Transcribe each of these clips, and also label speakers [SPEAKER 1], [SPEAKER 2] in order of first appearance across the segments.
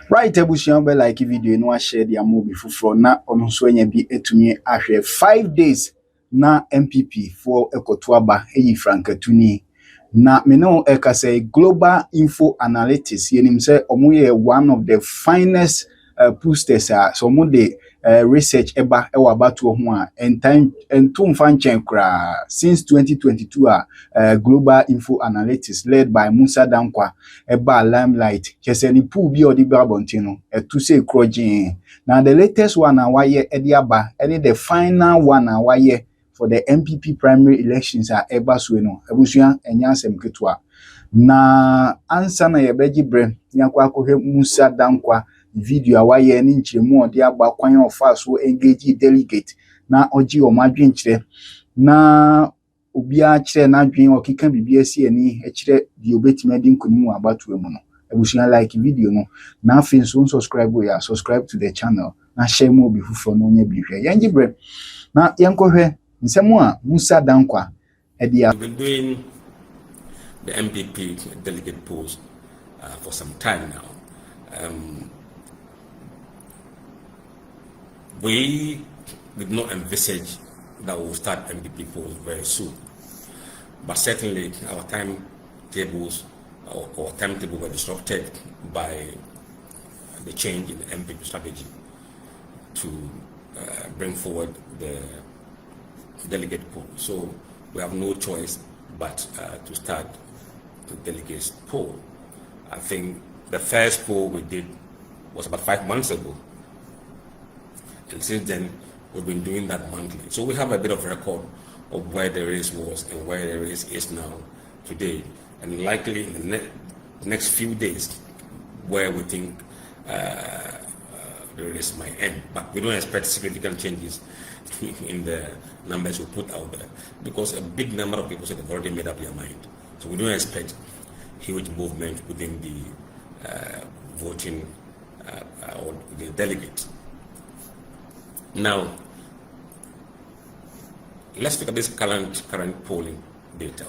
[SPEAKER 1] Right, ebusian be like video no share their movie for na ono so nya bi etumi ahwe 5 days na NPP for ekotoaba eyi frankatuni na me no eka say global info analytics yenim say omo ye one of the finest posters so mo de research eba e wabato ho a entum fan chen kra since 2022 global info analytics led by Musa Dankwa eba limelight kese ni pool bi odi ba bontino etu say krojin na the latest one awaye edi aba any the final one awaye for the NPP primary elections eba so no abusua enya asem ketwa na ansa na yebeji bre yakwa akohwe Musa Dankwa video awaye ni nchiremu odi agba kwan ofa so engage delegate na oji o madwen kire na obi a kire na adwen okika bibia si ani e kire di obetime di nkonimu abatu emu no ebusuan like video no na afin so subscribe to the channel na share mo bi fufo no nya bi hwe yanji bre na yankohwe nsemu a Musa Dankwa
[SPEAKER 2] we've been doing the NPP delegate polls for some time now. We did not envisage that we will start NPP polls very soon, but certainly our timetables or timetable were disrupted by the change in the NPP strategy to bring forward the delegate poll. So we have no choice but to start the delegates poll. I think the first poll we did was about 5 months ago. And since then, we've been doing that monthly. So we have a bit of record of where the race was and where the race is now today. And likely in the next few days, where we think the race might end. But we don't expect significant changes in the numbers we put out there, because a big number of people said they've already made up their mind. So we don't expect huge movement within the voting or the delegates. Now, let's look at this current polling data.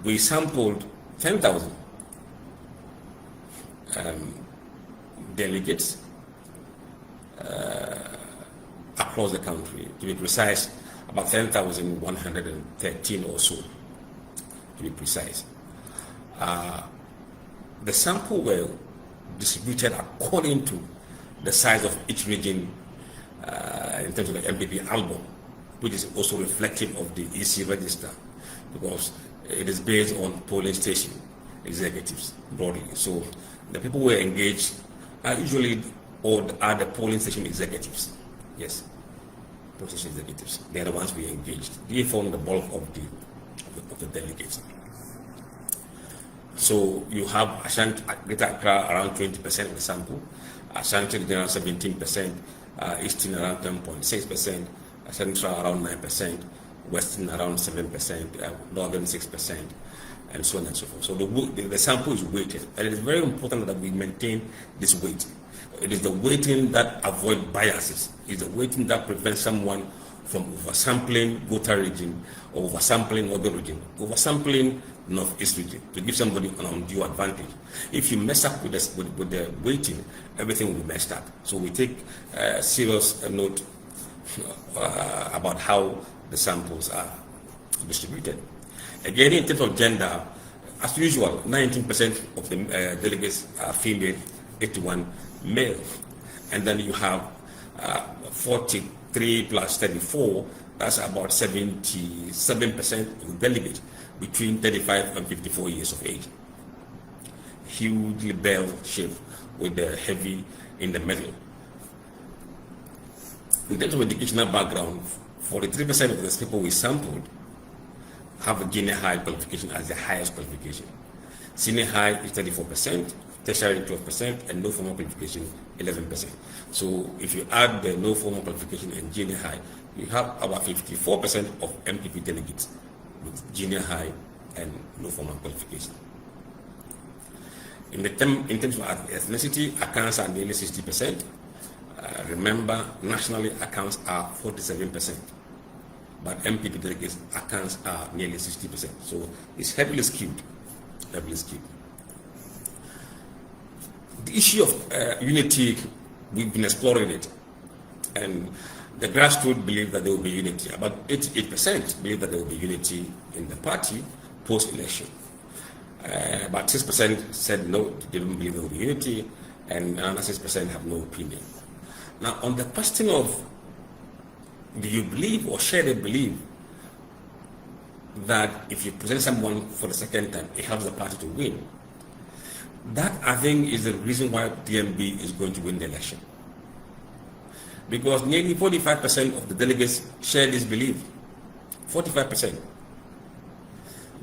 [SPEAKER 2] We sampled 10,000 delegates across the country. To be precise, about 10,113 or so, to be precise. The sample were distributed according to the size of each region in terms of the NPP album, which is also reflective of the EC register, because it is based on polling station executives broadly. So the people who are engaged are usually are the polling station executives. Yes, polling station executives. They are the ones we engaged. They form the bulk of the delegates. So you have Ashanti, Greater Accra around 20% of the sample, Ashanti Regional 17%, Eastern around 10.6%, Central around 9%, Western around 7%, Northern 6%, and so on and so forth. So the sample is weighted, and it is very important that we maintain this weighting. It is the weighting that avoids biases. It is the weighting that prevents someone from oversampling Ghouta region or oversampling other region, oversampling Northeast region to give somebody an undue advantage. If you mess up with the weighting, everything will be messed up. So we take serious note about how the samples are distributed. Again, in terms of gender, as usual, 19% of the delegates are female, 81 male, and then you have 43 plus 34, that's about 77% of the delegates between 35 and 54 years of age. Hugely bell shape with the heavy in the middle. In terms of educational background, 43% of the people we sampled have a junior high qualification as the highest qualification. Senior high is 34%, tertiary 12%, and no formal qualification 11%. So if you add the no formal qualification and junior high, you have about 54% of NPP delegates with junior high and no formal qualification. In terms of ethnicity, accounts are nearly 60%. Remember, nationally accounts are 47%, but NPP delegates accounts are nearly 60%. So it's heavily skewed. The issue of unity, we've been exploring it, and the grassroots believe that there will be unity. About 88% believe that there will be unity in the party post-election. About 6% said no, they didn't believe there will be unity, and another 6% have no opinion. Now, on the question of do you believe or share the belief that if you present someone for the second time, it helps the party to win, that I think is the reason why DMB is going to win the election. Because nearly 45% of the delegates share this belief. 45%.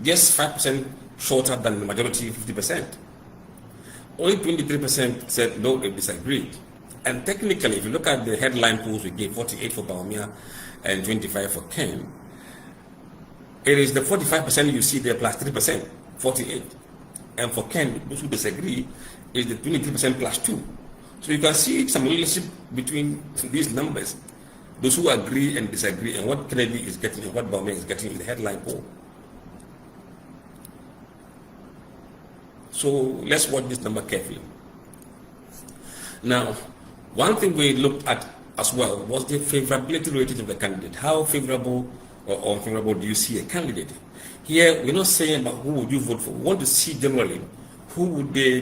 [SPEAKER 2] Just 5% shorter than the majority, 50%. Only 23% said no, they disagreed. And technically, if you look at the headline polls we gave, 48 for Bawumia and 25 for Ken, it is the 45% you see there plus 3%, 48. And for Ken, those who disagree, is the 23% plus 2. So you can see some relationship between these numbers, those who agree and disagree, and what Kennedy is getting and what Bawumia is getting in the headline poll. So let's watch this number carefully. Now, one thing we looked at as well was the favorability rating of the candidate. How favorable or unfavorable do you see a candidate? Here, we're not saying about who would you vote for. We want to see generally who would they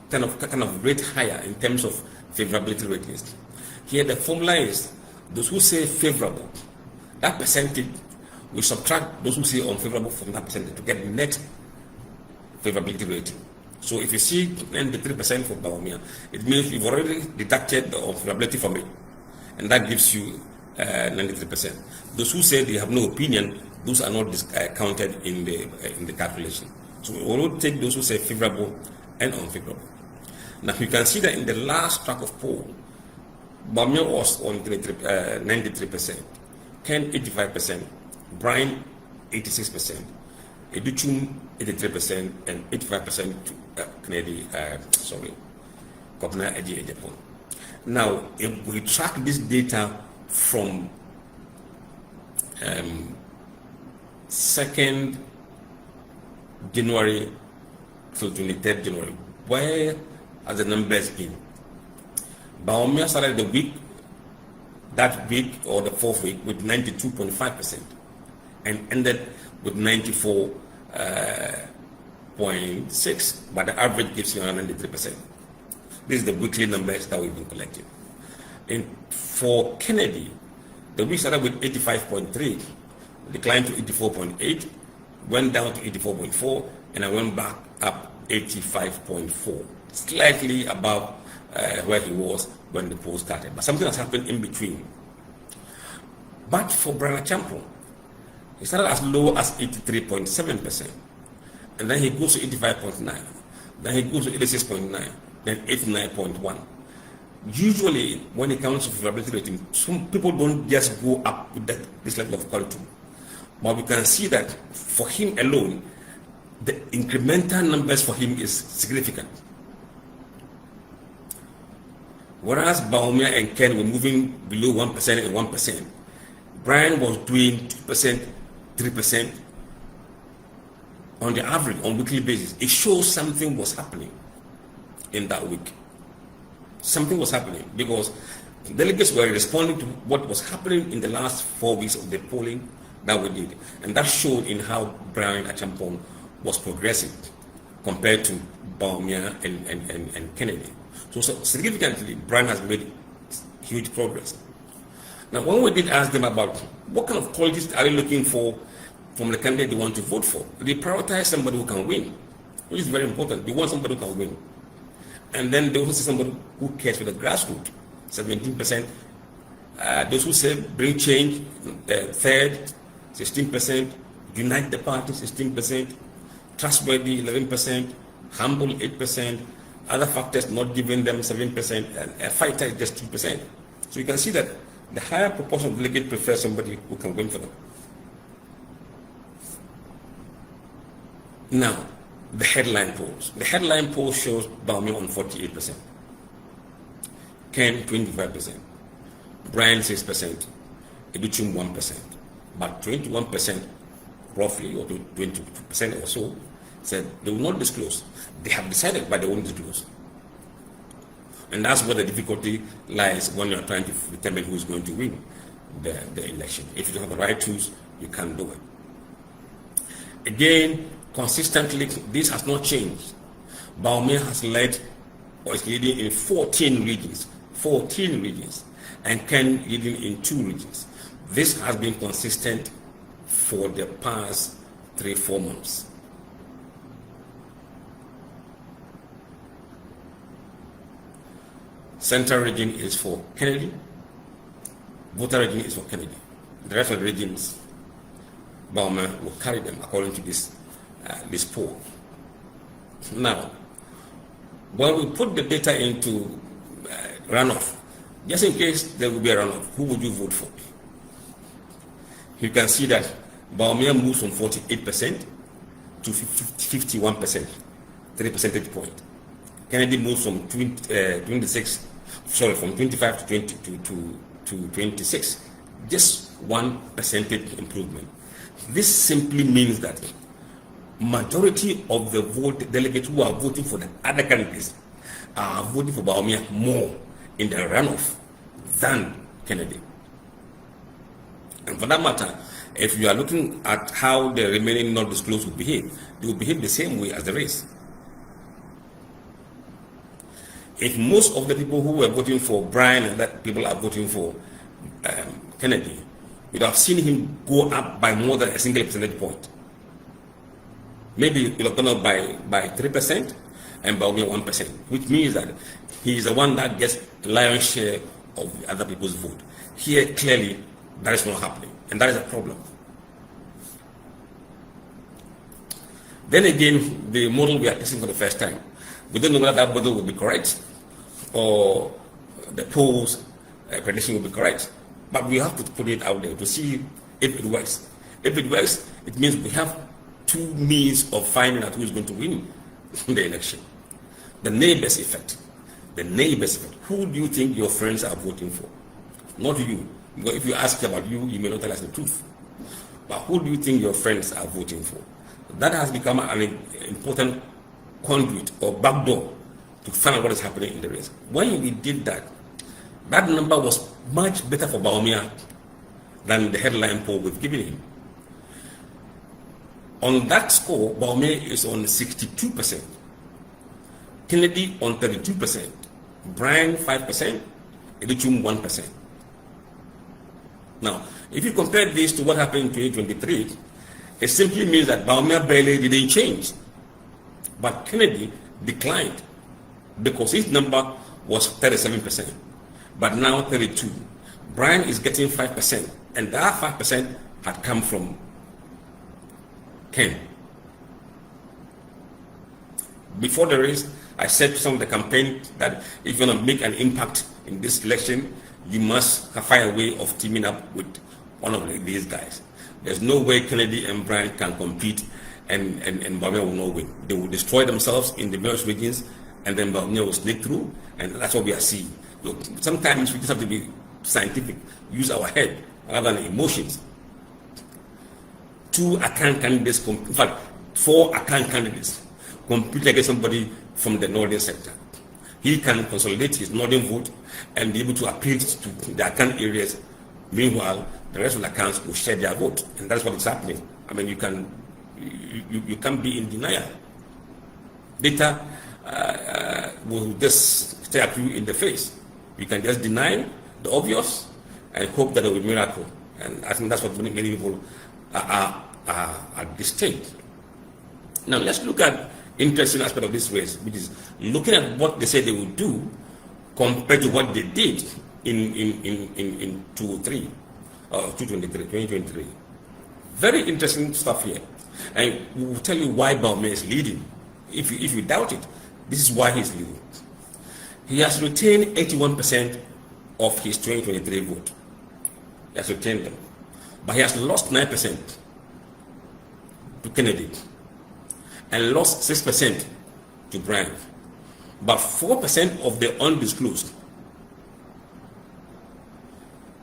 [SPEAKER 2] kind of rate higher in terms of favorability ratings. Here, the formula is those who say favorable, that percentage, we subtract those who say unfavorable from that percentage to get net favorability rating. So if you see 93% for Bawumia, it means you've already deducted the unfavorability from it, and that gives you 93%. Those who say they have no opinion, those are not counted in the calculation. So we will take those who say favorable and unfavorable. Now you can see that in the last track of poll, Bawumia was on 93%, Ken 85%, Brian 86%, Educhum 83%, and 85% to Kennedy, Kopna Eji Ejapon. Now, if we track this data from 2nd January till 23rd January, where are the numbers in? Bawumia started that week or the 4th week with 92.5% and ended with 94.6, but the average gives you 93%. This is the weekly numbers that we've been collecting. And for Kennedy, the week started with 85.3, declined to 84.8, went down to 84.4, and I went back up 85.4, slightly above where he was when the poll started. But something has happened in between. But for Brian Achampong, he started as low as 83.7%, and then he goes to 85.9, then he goes to 86.9, then 89.1. Usually, when it comes to favorability rating, some people don't just go up with this level of quality. But we can see that for him alone, the incremental numbers for him is significant. Whereas Bawumia and Ken were moving below 1% and 1%, Brian was doing 2%, 3% on the average on weekly basis. It shows something was happening in that week. Something was happening because delegates were responding to what was happening in the last 4 weeks of the polling that we did. And that showed in how Brian Achampong was progressing compared to Bawumia and Kennedy. So significantly, Brian has made huge progress. Now, when we did ask them about what kind of qualities are they looking for from the candidate they want to vote for, they prioritize somebody who can win, which is very important. They want somebody who can win. And then they also see somebody who cares for the grassroots, 17%. Those who say bring change, third, 16%. Unite the party, 16%. Trustworthy, 11%. Humble, 8%. Other factors not giving them 7%. And a fighter is just 2%. So you can see that the higher proportion of delegates prefer somebody who can win for them. Now, the headline polls. The headline poll shows Bawumia on 48%, Ken 25%, Brian 6%, Educhum 1%, but 21% roughly, or 22% or so, said they will not disclose. They have decided, but they won't disclose. And that's where the difficulty lies when you're trying to determine who is going to win the election. If you don't have the right tools, you can't do it. Again, consistently, this has not changed. Bawumia has led or is leading in 14 regions, and Ken leading in 2 regions. This has been consistent for the past 3-4 months. Central region is for Kennedy. Voter region is for Kennedy. The rest of the regions, Bawumia will carry them according to this poll. Now, when we put the data into runoff, just in case there will be a runoff, who would you vote for? You can see that Bawumia moves from 48% to 51%, 3 percentage points. Kennedy moves from 25 to 26, just 1 percentage improvement. This simply means that majority of the delegates who are voting for the other candidates are voting for Bawumia more in the runoff than Kennedy. And for that matter, if you are looking at how the remaining not disclosed will behave, they will behave the same way as the race. If most of the people who were voting for Brian and that people are voting for Kennedy, you'd have seen him go up by more than a single percentage point. Maybe he'll have gone up by 3% and Bawumia 1%, which means that he is the one that gets the lion's share of the other people's vote. Here, clearly, that is not happening, and that is a problem. Then again, the model we are testing for the first time, we don't know whether that model will be correct or the polls prediction will be correct, but we have to put it out there to see if it works. If it works, it means we have 2 means of finding out who is going to win the election. The neighbors effect. The neighbors effect. Who do you think your friends are voting for? Not you. Because if you ask about you, you may not tell us the truth. But who do you think your friends are voting for? That has become an important conduit or backdoor to find out what is happening in the race. When we did that, that number was much better for Bawumia than the headline poll we've given him. On that score, Bawumia is on 62%, Kennedy on 32%, Brian 5%, Edichum 1%. Now, if you compare this to what happened in 2023, it simply means that Bawumia barely didn't change, but Kennedy declined because his number was 37%, but now 32%. Brian is getting 5%, and that 5% had come from Ken. Before the race, I said to some of the campaign that if you're going to make an impact in this election, you must find a way of teaming up with one of these guys. There's no way Kennedy and Brian can compete and Bawumia will not win. They will destroy themselves in the various regions, and then Bawumia will sneak through, and that's what we are seeing. Look, sometimes we just have to be scientific, use our head rather than emotions. 2 Akan candidates, in fact, 4 Akan candidates compete against somebody from the northern sector. He can consolidate his northern vote and be able to appeal to the Akan areas. Meanwhile, the rest of the Akans will share their vote, and that's what is happening. I mean, you can't be in denial. Data will just stare at you in the face. You can just deny the obvious and hope that there will be a miracle. And I think that's what many people are at this stage. Now let's look at interesting aspect of this race, which is looking at what they say they will do compared to what they did in 2023. Very interesting stuff here. And we will tell you why Bawumia is leading. If you doubt it, this is why he's leading. He has retained 81% of his 2023 vote. He has retained them. But he has lost 9% to Kennedy and lost 6% to Brian. But 4% of the undisclosed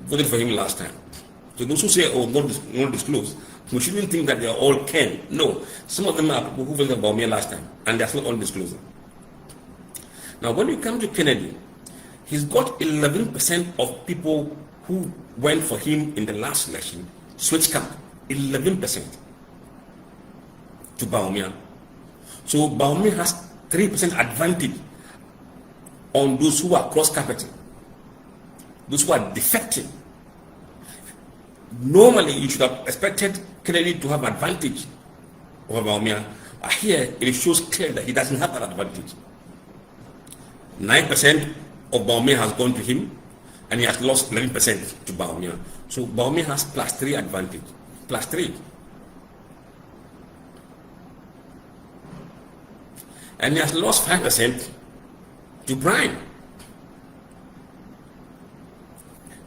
[SPEAKER 2] voted for him last time. So those who say, oh, not disclosed, We shouldn't think that they are all Ken. No, some of them are people who voted for Bawumia last time, and they are still undisclosing. Now, when you come to Kennedy, he's got 11% of people who went for him in the last election switch camp. 11% to Bawumia. So Bawumia has 3% advantage on those who are cross-carpeting, those who are defecting. Normally, you should have expected Kennedy to have advantage over Bawumia. Here, it shows clear that he doesn't have that advantage. 9% of Bawumia has gone to him, and he has lost 11% to Bawumia. So Bawumia has +3 advantage. +3. And he has lost 5% to Brian.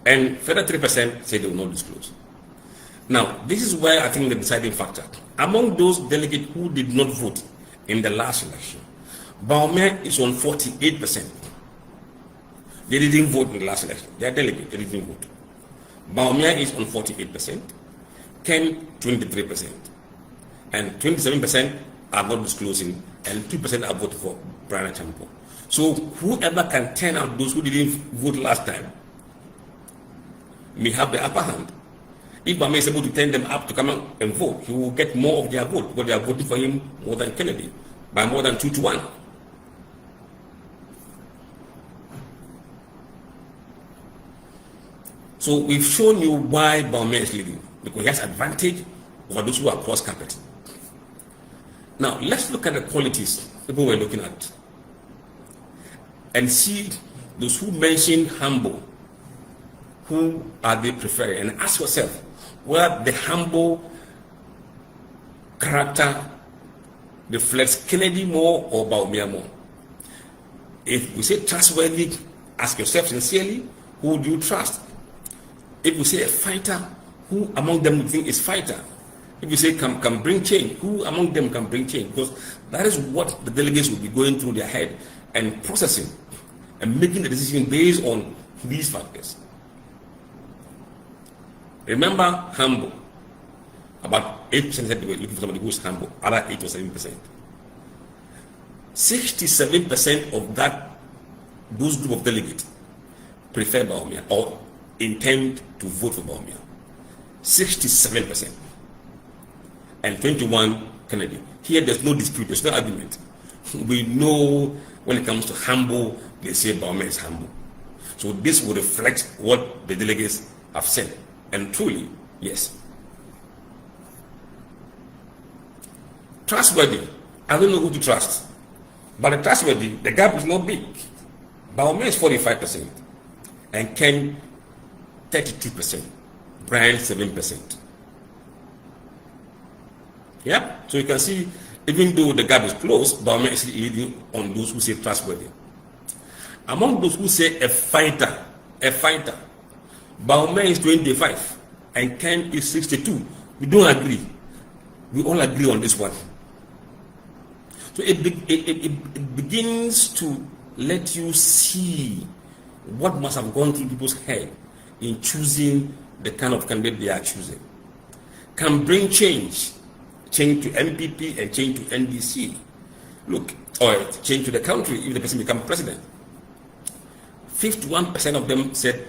[SPEAKER 2] And further 3% say they will not disclose. Now, this is where I think the deciding factor. Among those delegates who did not vote in the last election, Bawumia is on 48%. They didn't vote in the last election. They are delegates, they didn't vote. Bawumia is on 48%, Ken 23%, and 27% are not disclosing, and 2% are voting for Brian Champo. So whoever can turn out those who didn't vote last time may have the upper hand. If Bawumia is able to turn them up to come out and vote, he will get more of their vote, because they are voting for him more than Kennedy, by more than 2-1. So we've shown you why Bawumia is leading, because he has advantage over those who are cross-carpeting. Now, let's look at the qualities people were looking at and see those who mention humble, who are they preferring, and ask yourself whether the humble character reflects Kennedy more or Bawumia more. If we say trustworthy, ask yourself sincerely, who do you trust? If we say a fighter, who among them you think is fighter? If you say can bring change, who among them can bring change? Because that is what the delegates will be going through their head and processing and making the decision based on these factors. Remember, humble. About 8% said they were looking for somebody who is humble, other 8 or 7%. 67% of those group of delegates prefer Bawumia or intend to vote for Bawumia. 67%. And 21 Kennedy. Here there's no dispute, there's no argument. We know when it comes to humble, they say Bawumia is humble. So this will reflect what the delegates have said. And truly, yes. Trustworthy. I don't know who to trust. But the trustworthy, the gap is not big. Bawumia is 45%. And Ken 32%. Brian 7%. Yeah, so you can see, even though the gap is close, Bawumia is leading on those who say trustworthy. Among those who say a fighter, Bawumia is 25 and Ken is 62. We don't agree. We all agree on this one. So it begins to let you see what must have gone through people's head in choosing the kind of candidate they are choosing. Can bring change to NPP and change to NDC. Look, or change to the country if the person becomes president. 51% of them said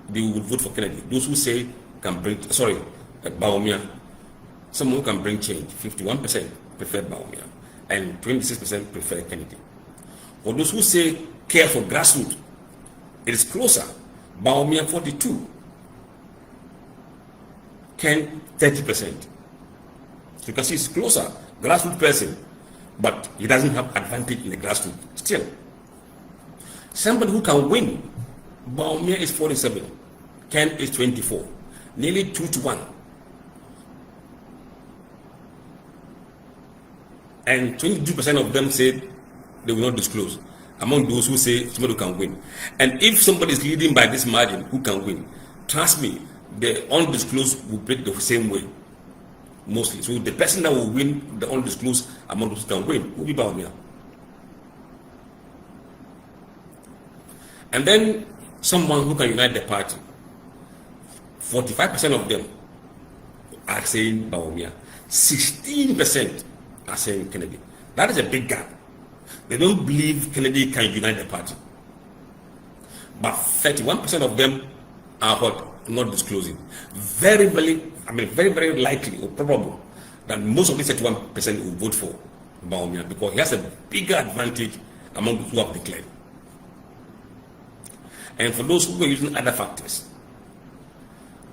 [SPEAKER 2] they would vote for Kennedy. Those who say can bring, Bawumia. Someone who can bring change. 51% prefer Bawumia, and 26% prefer Kennedy. For those who say care for grassroots, it is closer. Bawumia 42, Ken 30%. So you can see it's closer. Grassroots person, but he doesn't have advantage in the grassroots still. Somebody who can win, Bawumia is 47, Ken is 24, nearly 2-1. And 22% of them said they will not disclose, among those who say somebody who can win. And if somebody is leading by this margin, who can win? Trust me, the undisclosed will break the same way, mostly. So the person that will win the undisclosed among those who can win will be Bawumia. And then someone who can unite the party. 45% of them are saying Bawumia. 16% are saying Kennedy. That is a big gap. They don't believe Kennedy can unite the party. But 31% of them are what? Not disclosing. Very, very likely or probable that most of these 31% will vote for Bawumia because he has a bigger advantage among those who have declared. And for those who are using other factors,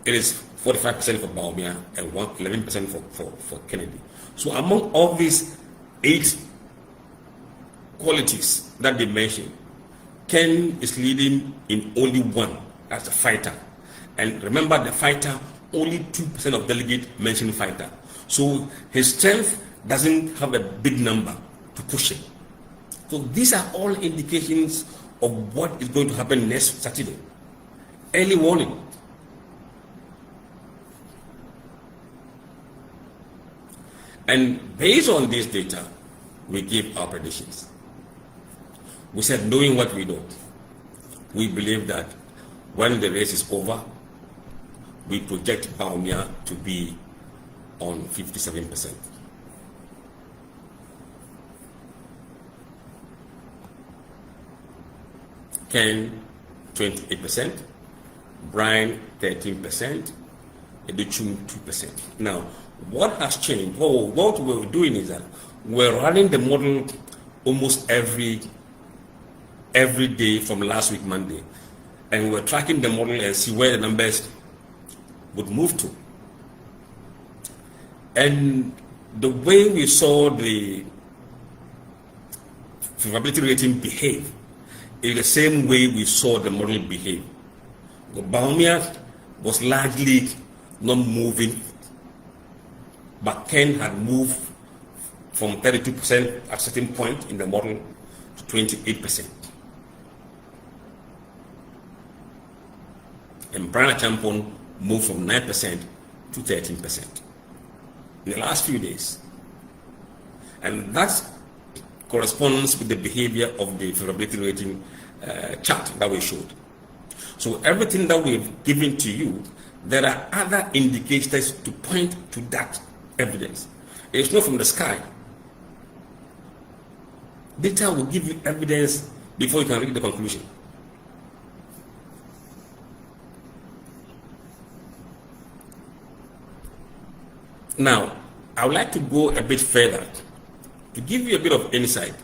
[SPEAKER 2] it is 45% for Bawumia and 11% for Kennedy. So among all these 8 qualities that they mentioned, Ken is leading in only one, as a fighter. And remember, the fighter, only 2% of delegates mentioned fighter. So his strength doesn't have a big number to push him. So these are all indications of what is going to happen next Saturday. Early warning. And based on this data, we give our predictions. We said, knowing what we know, we believe that when the race is over, we project Bawumia to be on 57%. Ken, 28%, Brian, 13%, Edichum, 2%. Now, what has changed? What we're doing is that we're running the model almost every day from last week, Monday. And we're tracking the model and see where the numbers would move to. And the way we saw the favorability rating behave is the same way we saw the model behave. The Bawumia was largely not moving, but Ken had moved from 32% at a certain point in the model to 28%. And Brian Champon moved from 9% to 13% in the last few days. And that corresponds with the behavior of the favorability rating chart that we showed. So everything that we've given to you, there are other indicators to point to that evidence. It's not from the sky. Data will give you evidence before you can reach the conclusion. Now, I would like to go a bit further to give you a bit of insight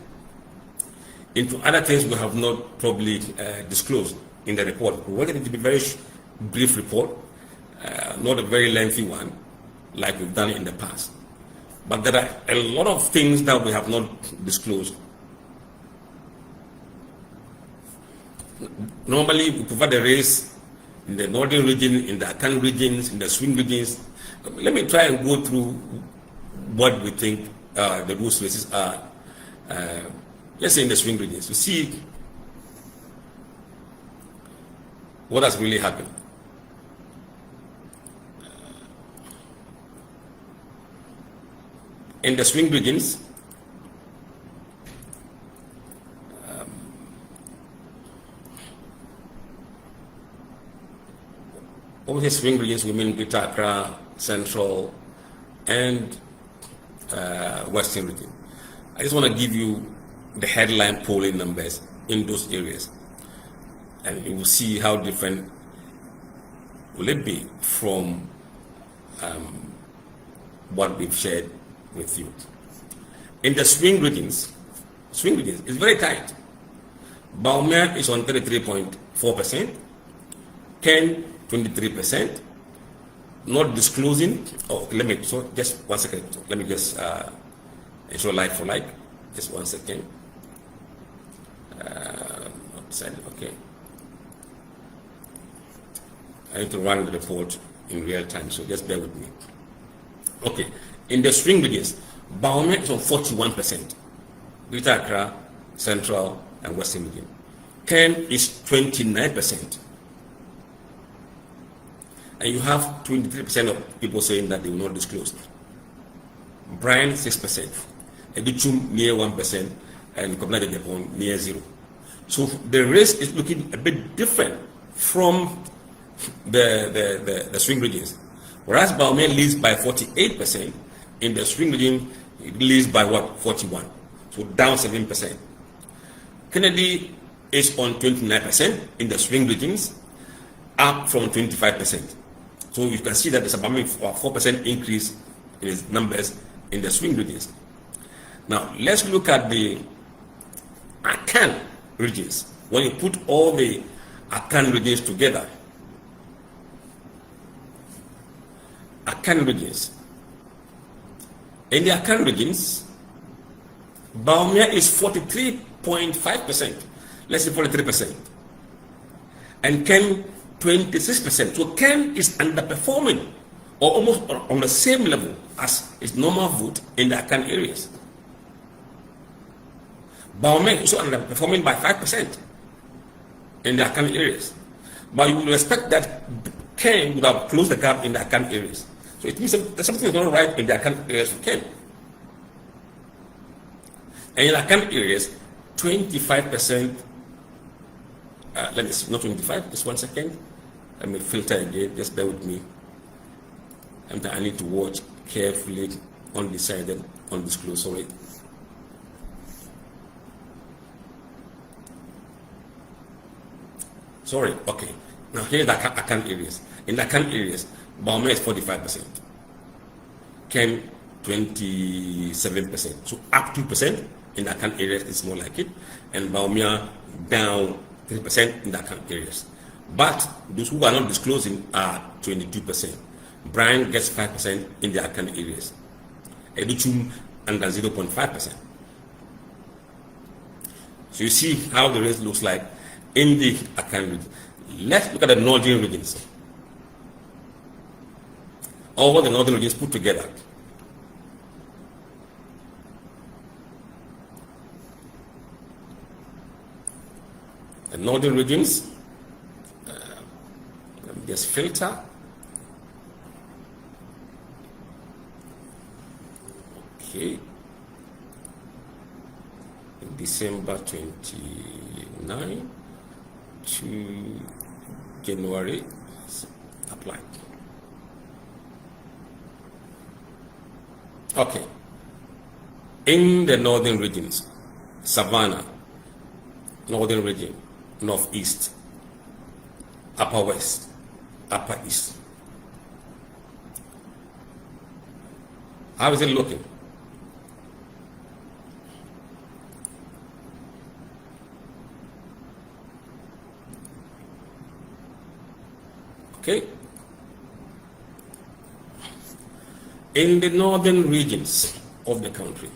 [SPEAKER 2] into other things we have not probably disclosed in the report. We wanted it to be a very brief report, not a very lengthy one like we've done in the past. But there are a lot of things that we have not disclosed. Normally, we provide the race in the northern region, in the Akan regions, in the swing regions. Let me try and go through what we think the rules races are. Let's say in the swing regions, to see what has really happened. In the swing regions, over the swing regions, we mean Greater Accra, Central, and Western region. I just want to give you the headline polling numbers in those areas, and you will see how different will it be from what we've shared with you. In the swing regions is very tight. Bawumia is on 33.4%, Ken 23%, not disclosing. Oh, just 1 second. Let me just ensure like for like. Just 1 second. Okay. I need to run the report in real time, so just bear with me. Okay. In the swing regions, Bawumia is on 41%. Greater Accra, Central, and Western region. Ken is 29%. And you have 23% of people saying that they will not disclose. Brian 6%, Edichum near 1%, and Kobna Japan near 0. So the race is looking a bit different from the swing regions. Whereas Baumia leads by 48%, in the swing region, it leads by what? 41. So down 7%. Kennedy is on 29% in the swing regions, up from 25%. So you can see that there's about a 4% increase in its numbers in the swing regions. Now, let's look at the Akan regions. When you put all the Akan regions together, Akan regions. In the Akan regions, Baumia is 43.5%. Let's say 43%. And Ken 26%. So Ken is underperforming or almost on the same level as its normal vote in the Akan areas. Baumia is also underperforming by 5% in the Akan areas. But you will expect that Ken would have closed the gap in the Akan areas. So it means that something is not right in the Akan areas for Ken. And in the Akan areas, 25%, let me see, not 25, just 1 second. Let me filter again, just bear with me. And I need to watch carefully, undecided, undisclosed, sorry. Sorry, okay. Now here's the Akan areas. In the Akan areas, Baumia is 45%. Ken 27%. So up 2% in the Akan areas is more like it. And Baumia down 3% in the Akan areas. But those who are not disclosing are 22%. Brian gets 5% in the Akan areas. Educhum under 0.5%. So you see how the race looks like in the Akan region. Let's look at the northern regions. All the northern regions put together. The northern regions, let me just filter. Okay. In December 29 to January, apply. Okay. In the northern regions, Savannah, northern region, northeast, upper west, upper east. How is it looking? Okay. In the northern regions of the country,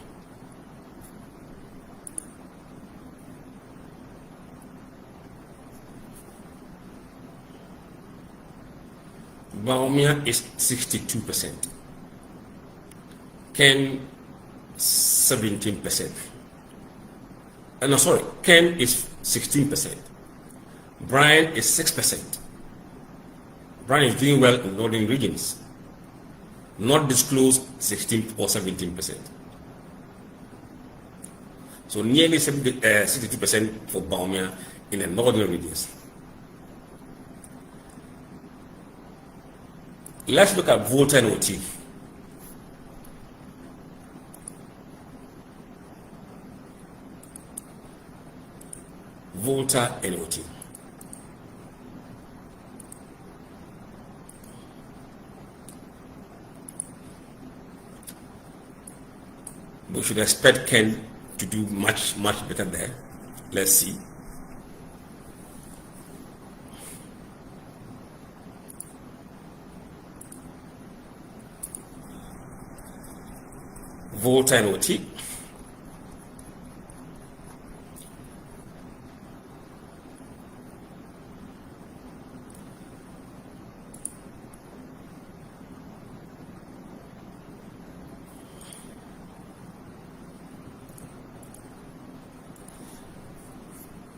[SPEAKER 2] Baumia is 62%. Ken 17%. No, sorry, Ken is 16%. Brian is 6%. Brian is doing well in northern regions. Not disclosed 16 or 17%. So nearly 62% for Baumia in the northern regions. Let's look at voter and OT. Voter and OT. We should expect Ken to do much better there. Let's see. Voter and OT.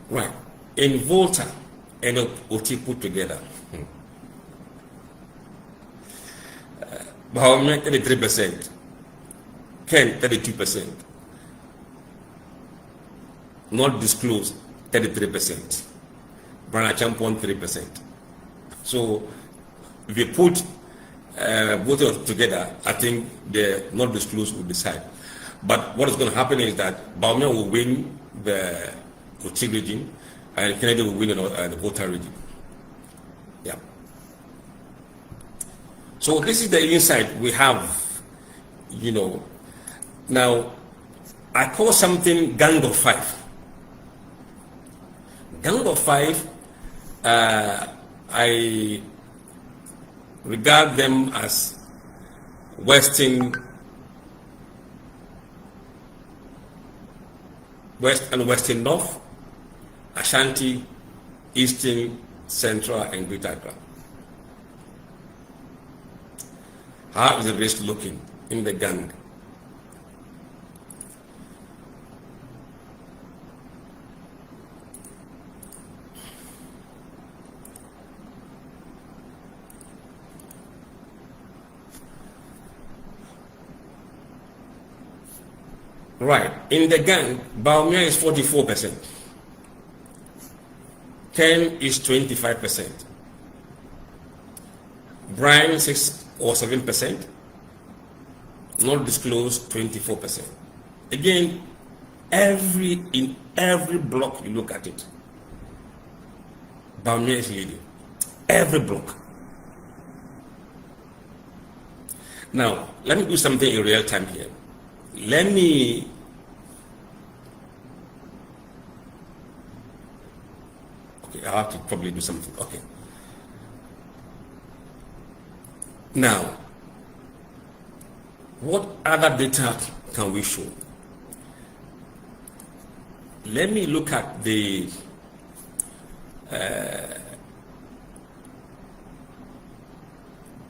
[SPEAKER 2] Right. In Volta and OT put together, Baumia 33%, Ken 32%, not disclosed 33%, Brana Champon 3%. So if you put voted together, I think the not disclosed will decide. But what is going to happen is that Baumia will win the Kochi region and Kennedy will win the Volta region. Yeah. So this is the insight we have, Now, I call something Gang of Five. Gang of Five, I regard them as West and Western North, Ashanti, Eastern, Central, and Greater Accra. How is the race looking in the gang? Right. In the gang, Baumia is 44%. Ken is 25%. Brian 6 or 7%. Not disclosed 24%. Again, in every block you look at it, Baumia is leading. Every block. Now, let me do something in real time here. Okay, I have to probably do something. Okay. Now, what other data can we show? Let me look at the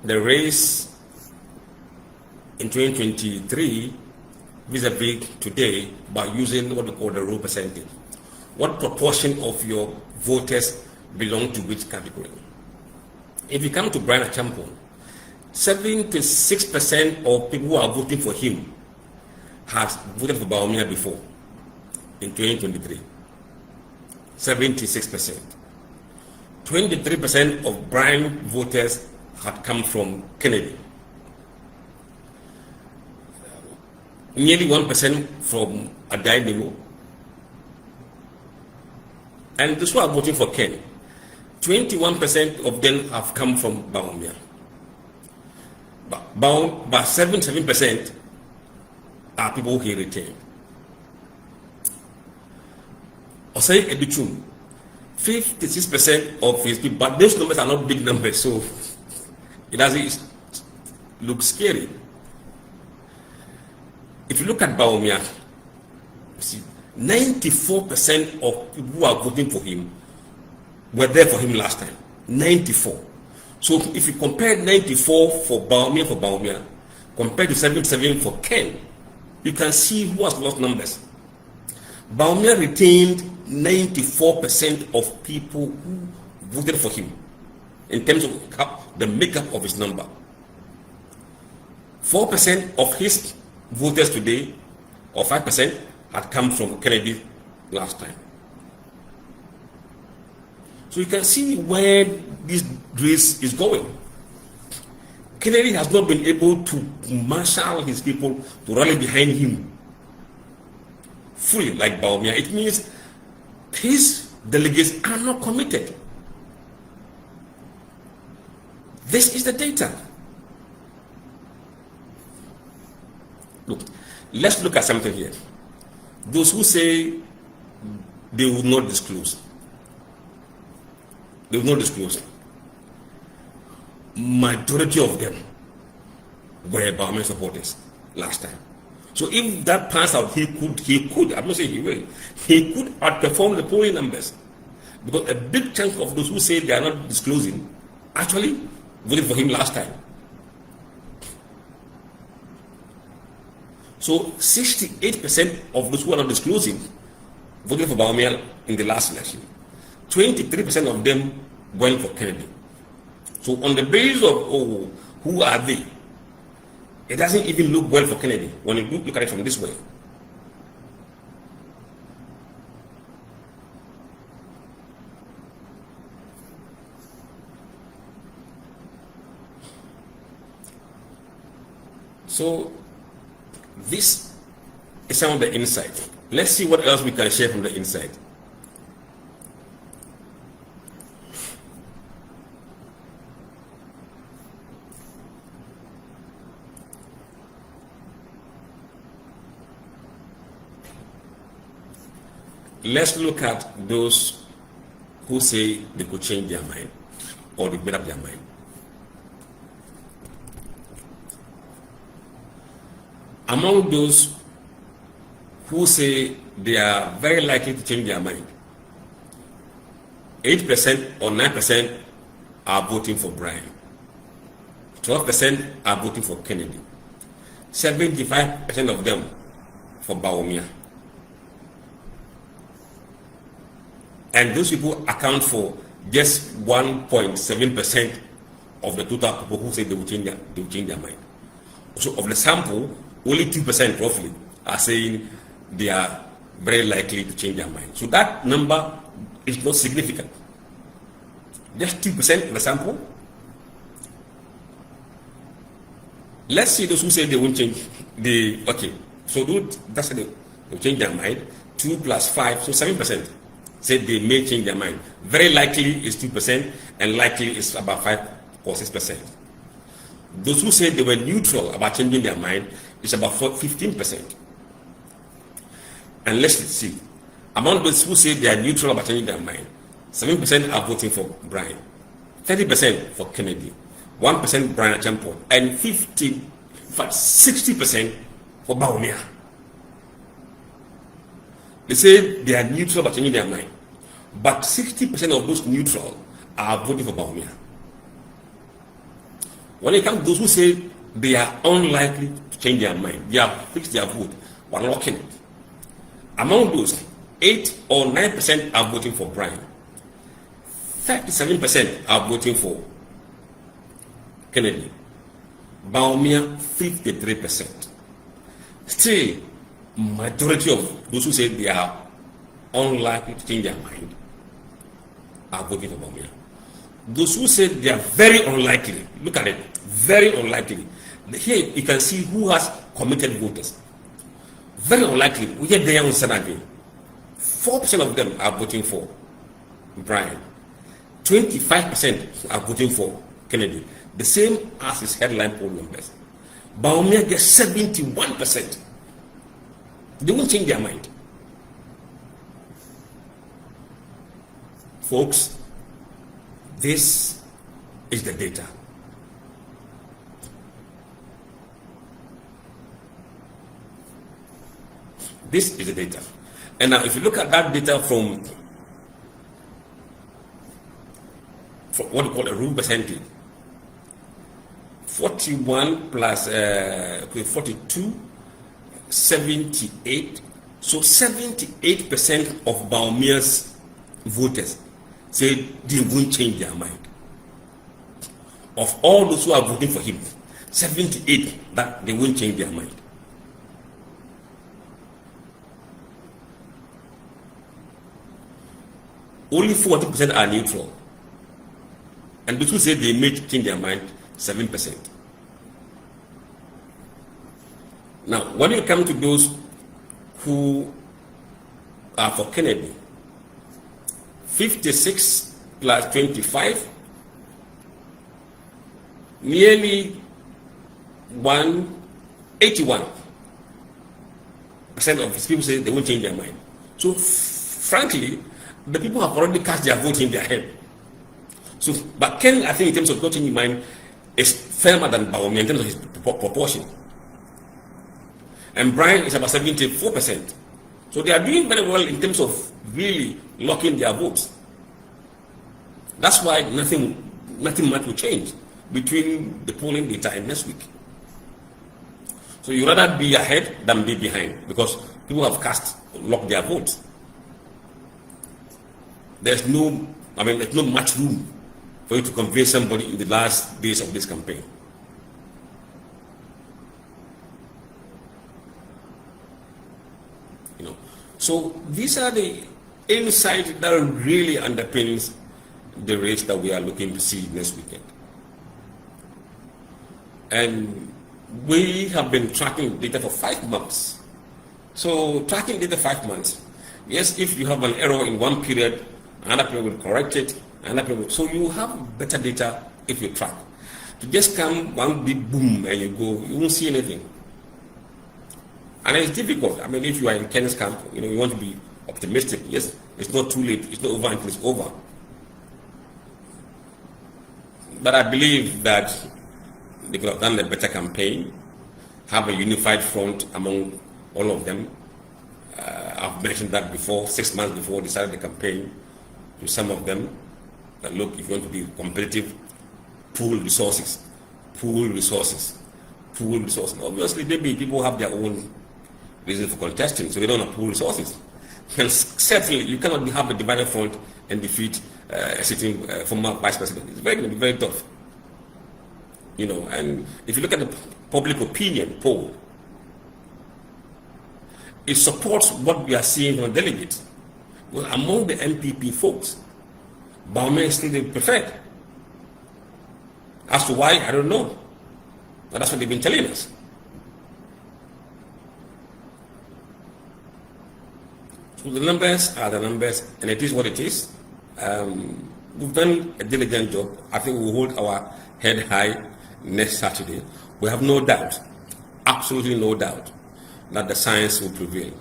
[SPEAKER 2] race in 2023 vis-a-vis today by using what we call the row percentage. What proportion of your voters belong to which category? If you come to Brian Achampon, 76% of people who are voting for him have voted for Baumia before in 2023. 76%. 23% of Brian voters had come from Kennedy. Nearly 1% from Adainimo. And those who are voting for Ken, 21% of them have come from Baumia. But 77% are people he retained. Osei Edichum, 56% of his people, but those numbers are not big numbers, so it doesn't look scary. If you look at Baumia, see, 94% of people who are voting for him were there for him last time. 94. So if you compare 94 for Baumia, compared to 77 for Ken, you can see who has lost numbers. Baumia retained 94% of people who voted for him in terms of the makeup of his number. 4% of his voters today, or 5%, had come from Kennedy last time. So you can see where this race is going. Kennedy has not been able to marshal his people to rally behind him fully like Baumia. It means his delegates are not committed. This is the data. Look, let's look at something here. Those who say they will not disclose. They will not disclose. Majority of them were Baumia supporters last time. So if that pans out, he could, I'm not saying he will, he could outperform the polling numbers. Because a big chunk of those who say they are not disclosing actually voted for him last time. So 68% of those who are not disclosing voted for Baumia in the last election. 23% of them went for Kennedy. So on the basis of who are they, it doesn't even look well for Kennedy when you look at it from this way. So this is some of the inside. Let's see what else we can share from the inside. Let's look at those who say they could change their mind or they made up their mind. Among those who say they are very likely to change their mind, 8% or 9% are voting for Brian. 12% are voting for Kennedy. 75% of them for Bawumia. And those people account for just 1.7% of the total people who say they will change their mind. So of the sample, only 2% roughly are saying they are very likely to change their mind. So that number is not significant. Just 2% of the sample. Let's see those who say they won't change. So that's they will change their mind. 2 plus 5, so 7%. Said they may change their mind. Very likely is 2%, and likely is about 5 or 6%. Those who say they were neutral about changing their mind is about 15%. And let's see, among those who say they are neutral about changing their mind, 7% are voting for Brian, 30% for Kennedy, 1% Brian Achampon, and 60% for Bawumia. They say they are neutral about changing their mind, but 60% of those neutral are voting for Bawumia. When it comes to those who say they are unlikely to change their mind, they have fixed their vote, we're locking it. Among those, 8 or 9% are voting for Brian. 37% are voting for Kennedy. Bawumia, 53%. Still, majority of those who say they are unlikely to change their mind are voting for Bawumia. Those who say they are very unlikely, look at it, very unlikely. Here you can see who has committed voters. Very unlikely. We get there on Saturday. 4% of them are voting for Brian. 25% are voting for Kennedy. The same as his headline poll numbers. Bawumia gets 71%. They won't change their mind. Folks, this is the data. This is the data. And now if you look at that data from what we call a rule percentage, 41 plus 42, 78. So 78% of Bawumia's voters say they won't change their mind. Of all those who are voting for him, 78 that they won't change their mind. Only 40% are neutral. And those who say they may change their mind, 7%. Now, when you come to those who are for Kennedy, 56 plus 25, nearly 81% of his people say they won't change their mind. So, frankly, the people have already cast their vote in their head. So, but Ken, I think in terms of not changing mind, is firmer than Bawumia in terms of his proportion. And Brian is about 74%. So they are doing very well in terms of really locking their votes. That's why nothing much will change between the polling data and next week. So you rather be ahead than be behind because people have locked their votes. There's no much room for you to convince somebody in the last days of this campaign. So these are the insights that really underpins the race that we are looking to see next weekend. And we have been tracking data for 5 months. So tracking data 5 months, yes, if you have an error in one period, another period will correct it, another period. So you have better data if you track. To just come one big boom and you go, you won't see anything. And it's difficult. I mean, if you are in Ken's camp, you want to be optimistic. Yes, it's not too late. It's not over until it's over. But I believe that they could have done a better campaign, have a unified front among all of them. I've mentioned that before, 6 months before they started the campaign, to some of them, that look, if you want to be competitive, pool resources, pool resources, pool resources. Obviously, maybe people have their own reason for contesting, so they don't have pool resources. And certainly, you cannot have a divided front and defeat a sitting former vice president. It's going to be very tough. And if you look at the public opinion poll, it supports what we are seeing from delegates. Well, among the NPP folks, Baume is still the preferred. As to why, I don't know. But that's what they've been telling us. So the numbers are the numbers, and it is what it is. We've done a diligent job. I think we'll hold our head high next Saturday. We have no doubt, absolutely no doubt, that the science will prevail.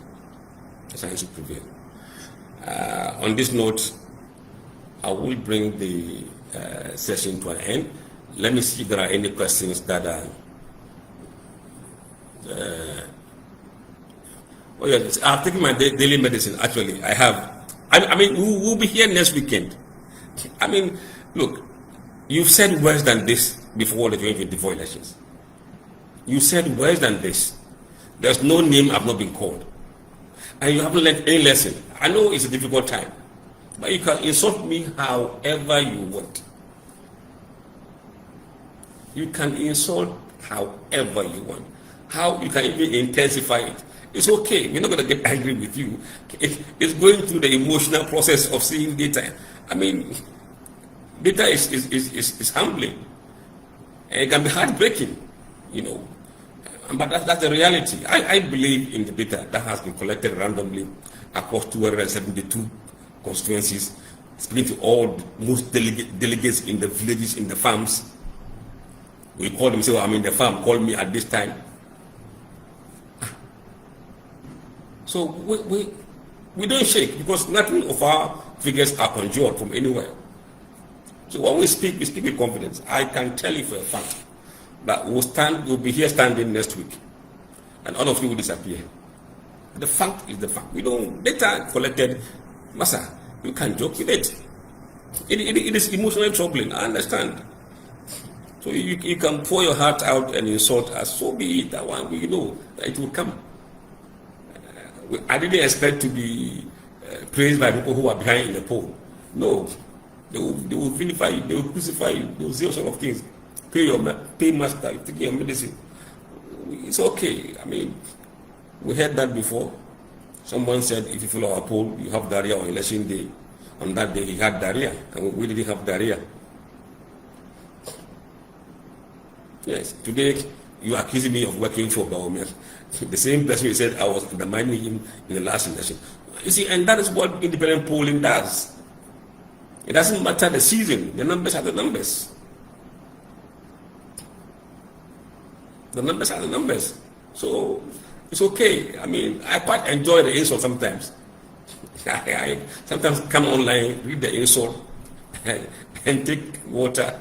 [SPEAKER 2] The science will prevail. On this note, I will bring the session to an end. Let me see if there are any questions that are. Oh yes, I've taken my daily medicine. Actually, I have. I mean, we'll be here next weekend. I mean, look, you've said worse than this before the 2024 elections. You said worse than this. There's no name I've not been called. And you haven't learned any lesson. I know it's a difficult time, but you can insult me however you want. You can insult however you want. How you can even intensify it. It's okay. We're not going to get angry with you. It's going through the emotional process of seeing data. I mean, data is humbling. And it can be heartbreaking, But that's the reality. I believe in the data that has been collected randomly across 272 constituencies, speaking to all most delegates in the villages, in the farms. We call them, say, I'm in the farm, call me at this time. So we don't shake because nothing of our figures are conjured from anywhere. So when we speak with confidence. I can tell you for a fact that we'll be here standing next week and all of you will disappear. The fact is the fact. We don't, data collected, Musa, you can't joke with it. It is emotionally troubling, I understand. So you can pour your heart out and insult us, so be it. That one, we know that it will come. I didn't expect to be praised by people who are behind in the poll. No, they will vilify you, they will crucify you, they will say all sort of things. Pay master, take your medicine. It's okay. I mean, we heard that before. Someone said if you follow our poll, you have diarrhea on election day. On that day, he had diarrhea, and we didn't have diarrhea. Yes, today you are accusing me of working for Baume. The same person who said I was undermining him in the last election. You see, and that is what independent polling does. It doesn't matter the season. The numbers are the numbers. The numbers are the numbers. So it's okay. I mean, I quite enjoy the insult sometimes. I sometimes come online, read the insult, and take water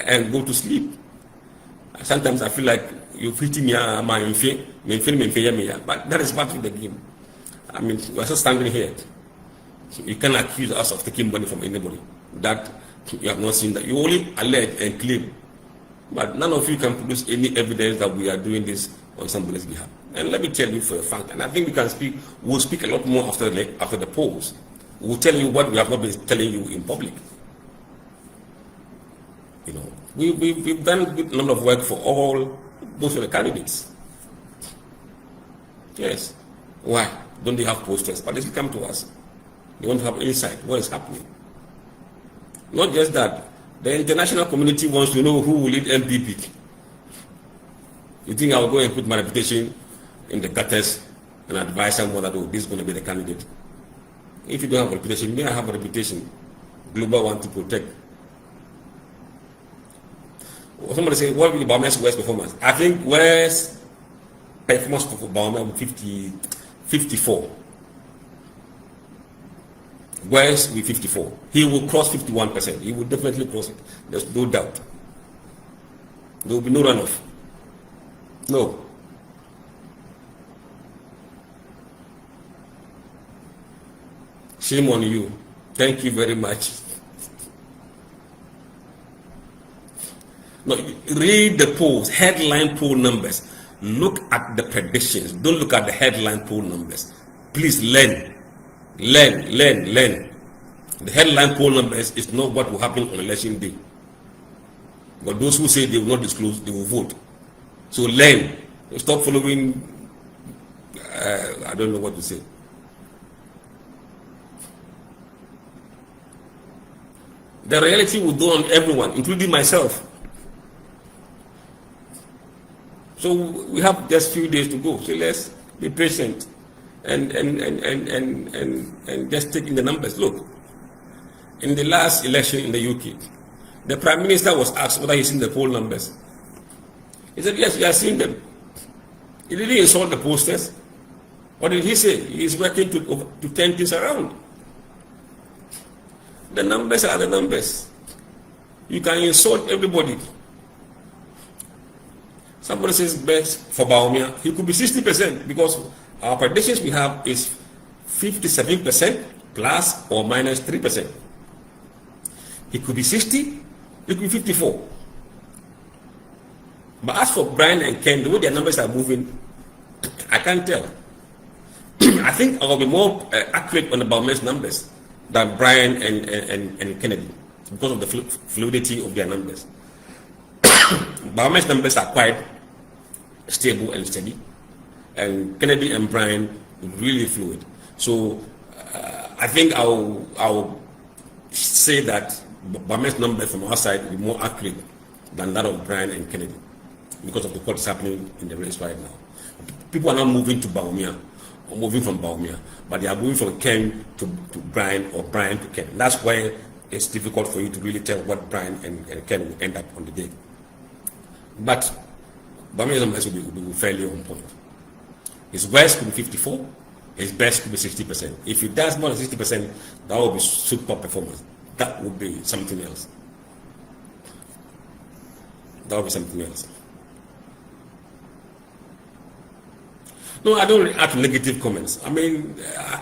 [SPEAKER 2] and go to sleep. Sometimes I feel like you're hitting me, but that is part of the game. I mean, we're just standing here. You can't accuse us of taking money from anybody. That you have not seen that. You only allege and claim. But none of you can produce any evidence that we are doing this on somebody's behalf. And let me tell you for a fact, and I think we'll speak a lot more after the polls. We'll tell you what we have not been telling you in public. We've done a good number of work for all most of the candidates. Yes. Why? Don't they have posters? But they come to us. They want to have insight. What is happening? Not just that. The international community wants to know who will lead NPP. You think I will go and put my reputation in the gutters and advise someone that, oh, this is going to be the candidate? If you don't have a reputation, may I have a reputation? Global want to protect. Somebody say, what will be Baume's worst performance? I think worst performance for Baume 54. Worst with 54. He will cross 51%. He will definitely cross it. There's no doubt. There will be no runoff. No. Shame on you. Thank you very much. No, read the polls, headline poll numbers. Look at the predictions. Don't look at the headline poll numbers. Please learn. Learn. The headline poll numbers is not what will happen on election day. But those who say they will not disclose, they will vote. So learn. Stop following, I don't know what to say. The reality will dawn on everyone, including myself. So we have just few days to go. So let's be patient and just take in the numbers. Look, in the last election in the UK, the Prime Minister was asked whether he's seen the poll numbers. He said, yes, we have seen them. He didn't insult the posters. What did he say? He is working to turn things around. The numbers are the numbers. You can insult everybody. Somebody says best for Bawumia. He could be 60% because our predictions we have is 57% plus or minus 3%. It could be 60, it could be 54. But as for Brian and Ken, the way their numbers are moving, I can't tell. I think I will be more accurate on the Baume's numbers than Brian and Kennedy because of the fluidity of their numbers. Baume's numbers are quite stable and steady, and Kennedy and Brian really fluid. So I think I'll say that Baume's numbers from our side will be more accurate than that of Brian and Kennedy because of what is happening in the race right now. People are not moving to Bawumia or moving from Bawumia, but they are moving from Ken to Brian or Brian to Ken. That's why it's difficult for you to really tell what Brian and Ken will end up on the day. But Baume's numbers will be fairly on point. His worst could be 54, his best could be 60%. If he does more than 60%, that will be super performance. That would be something else. That would be something else. No, I don't react to negative comments. I mean,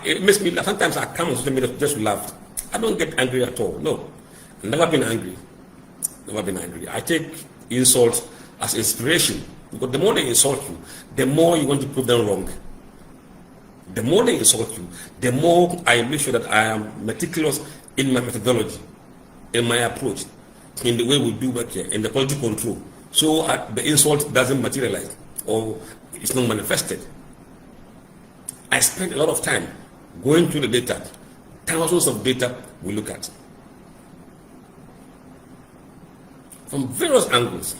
[SPEAKER 2] it makes me, sometimes I come on social media just to laugh. I don't get angry at all. No, I've never been angry. Never been angry. I take insults as inspiration, because the more they insult you, the more you want to prove them wrong. The more they insult you, the more I make sure that I am meticulous in my methodology, in my approach, in the way we do work here, in the quality control. So the insult doesn't materialize or it's not manifested. I spend a lot of time going through the data, thousands of data we look at from various angles.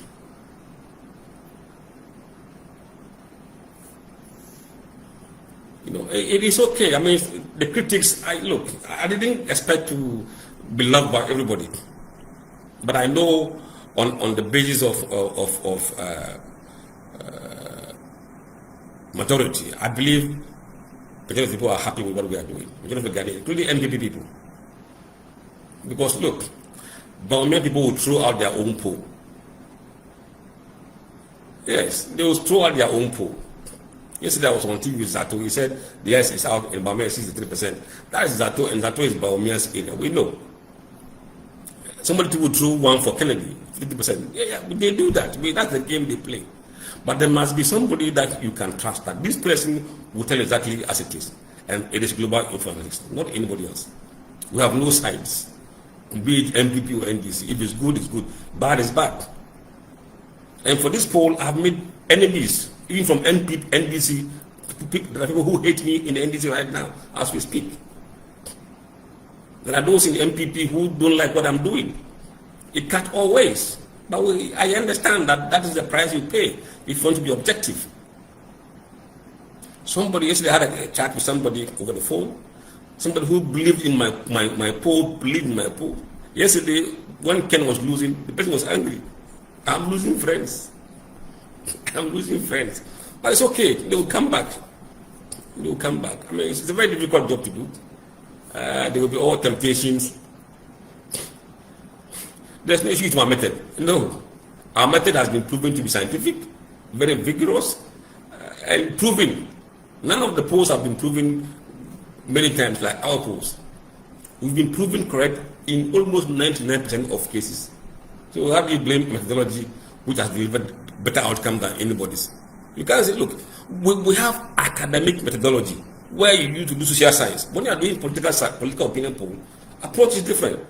[SPEAKER 2] You know, it is okay. I mean, the critics, I didn't expect to be loved by everybody, but I know on the basis of majority, I believe majority of people are happy with what we are doing. Majority of the Ghanaians, including NPP people, because look, Bawumia people will throw out their own poll. Yes, they will throw out their own poll. Yesterday I was on TV with Zato. He said, yes, it's out in Bawumia 63%. That is Zato, and Zato is Bawumia's area. We know. Somebody will throw one for Kennedy, 50%. Yeah, they do that. That's the game they play. But there must be somebody that you can trust, that this person will tell exactly as it is. And it is global influence, not anybody else. We have no sides, be it NPP or NDC. If it's good, it's good. Bad is bad. And for this poll, I've made enemies, even from NPP, NDC. There are people who hate me in the NDC right now, as we speak. There are those in the NPP who don't like what I'm doing. It cut all ways. But I understand that that is the price you pay if you want to be objective. Somebody yesterday had a chat with somebody over the phone, somebody who believed in my poll, believed in my poll. Yesterday, when Ken was losing, the person was angry. I'm losing friends. I'm losing friends. But it's okay, they will come back. They will come back. I mean, it's a very difficult job to do. There will be all temptations. There's no issue to our method. No. Our method has been proven to be scientific, very vigorous, and proven. None of the polls have been proven many times like our polls. We've been proven correct in almost 99% of cases. So how do you blame methodology which has delivered better outcome than anybody's? You can't say, look, we have academic methodology where you use to do social science. When you are doing political opinion poll, approach is different.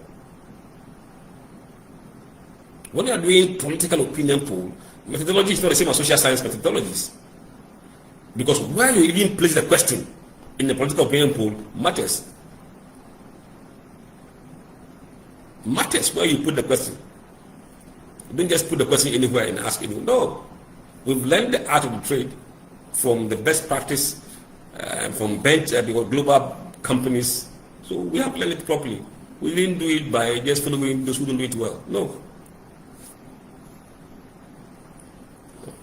[SPEAKER 2] When you are doing political opinion poll, methodology is not the same as social science methodologies. Because where you even place the question in the political opinion poll matters. Matters where you put the question. You don't just put the question anywhere and ask anyone. No. We've learned the art of the trade from the best practice, from global companies. So we have learned it properly. We didn't do it by just following those who don't do it well. No.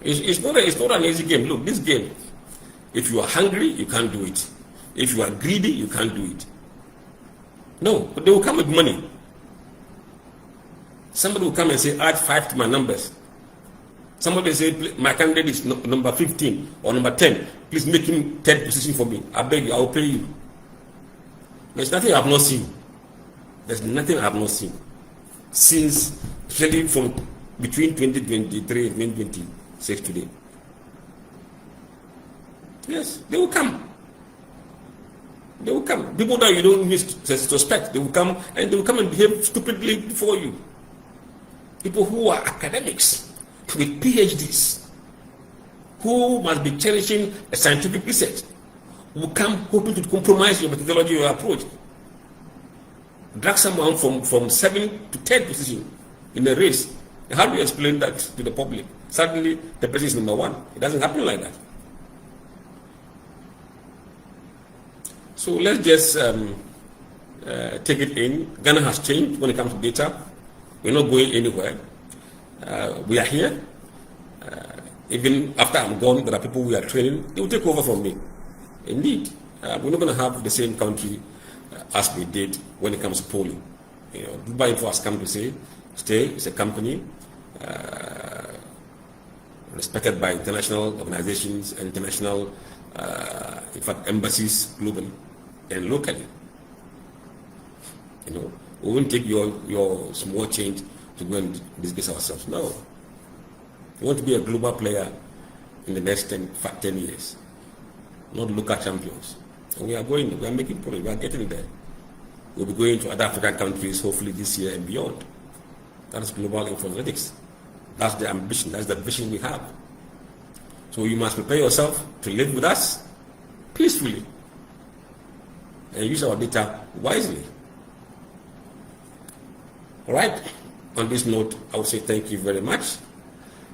[SPEAKER 2] It's not an easy game. Look, this game, if you are hungry, you can't do it. If you are greedy, you can't do it. No, but they will come with money. Somebody will come and say, add 5 to my numbers. Somebody will say, my candidate is number 15 or number 10. Please make him 10th position for me. I beg you, I will pay you. There's nothing I have not seen. There's nothing I have not seen. Since, especially from between 2023 and 2026 today. Yes, they will come. They will come. People that you don't suspect, they will come and behave stupidly before you. People who are academics with PhDs, who must be cherishing a scientific research, will come hoping to compromise your methodology, your approach. Drag someone from 7 to 10 position in a race. And how do you explain that to the public? Suddenly, the person is number 1. It doesn't happen like that. So let's just take it in. Ghana has changed when it comes to data. We're not going anywhere. We are here. Even after I'm gone, there are people we are training. They will take over from me. Indeed, we're not going to have the same country as we did when it comes to polling. You know, Dubai Info has come to say, stay. It's a company respected by international organizations and international, in fact, embassies globally and locally. You know, we won't take your small change to go and disgrace ourselves. No. We want to be a global player in the next 10 years, not local champions. And we are making progress, we are getting there. We'll be going to other African countries hopefully this year and beyond. That is global informatics. That's the ambition, that's the vision we have. So you must prepare yourself to live with us peacefully and use our data wisely. All right. On this note, I would say thank you very much.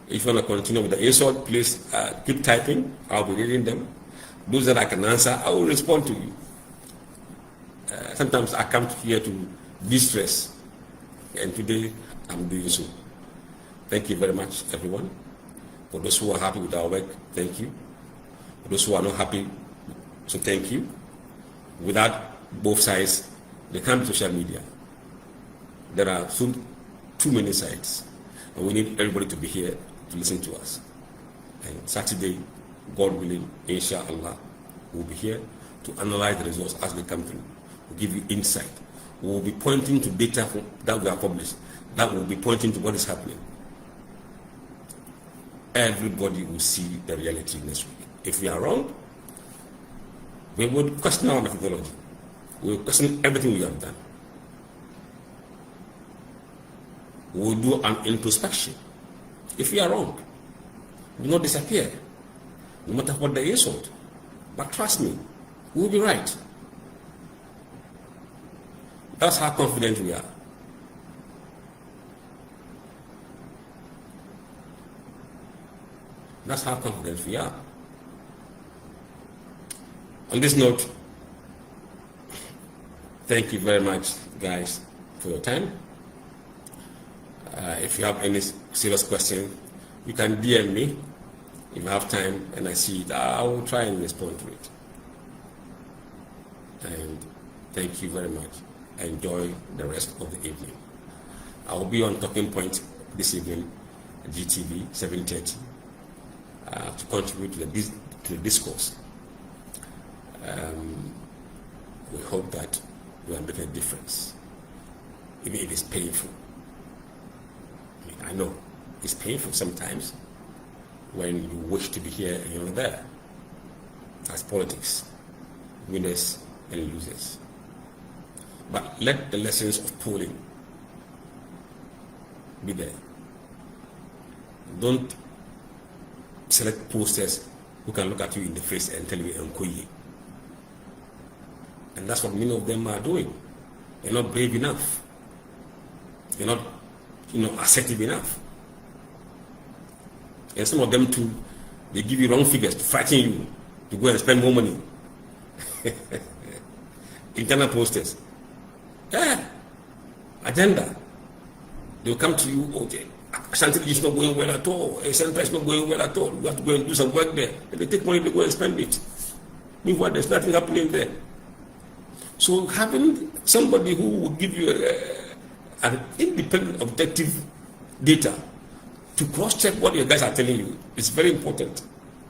[SPEAKER 2] If you want to continue with the insult, please keep typing. I'll be reading them. Those that I can answer, I will respond to you. Sometimes I come here to distress, and today I'm doing so. Thank you very much, everyone. For those who are happy with our work, thank you. For those who are not happy, so thank you. Without both sides, there can't be social media. There are too many sides, and we need everybody to be here to listen to us. And Saturday, God willing, inshallah, we'll be here to analyze the results as they come through. We'll give you insight. We'll be pointing to data that we have published, that will be pointing to what is happening. Everybody will see the reality next week. If we are wrong, we will question our methodology. We will question everything we have done. We will do an introspection. If we are wrong, we will not disappear, no matter what the insult. But trust me, we will be right. That's how confident we are. That's how confident we are. On this note, thank you very much, guys, for your time. If you have any serious question, you can DM me. If I have time and I see it, I will try and respond to it. And thank you very much. Enjoy the rest of the evening. I will be on Talking Point this evening, GTV 7:30, to contribute to the discourse. We hope that we are making a difference, even if it's painful. I know it's painful sometimes when you wish to be here and you're not there. That's politics, winners and losers. But let the lessons of polling be there. Don't select posters who can look at you in the face and tell you Nkoye. And that's what many of them are doing. They're not brave enough. They're not, assertive enough. And some of them too, they give you wrong figures to frighten you to go and spend more money. Internal posters. Yeah. Agenda. They'll come to you, okay, Ashanti is not going well at all. Central is not going well at all. You have to go and do some work there. And they take money to go and spend it. Meanwhile, there's nothing happening there. So having somebody who will give you an independent, objective data to cross-check what your guys are telling you is very important.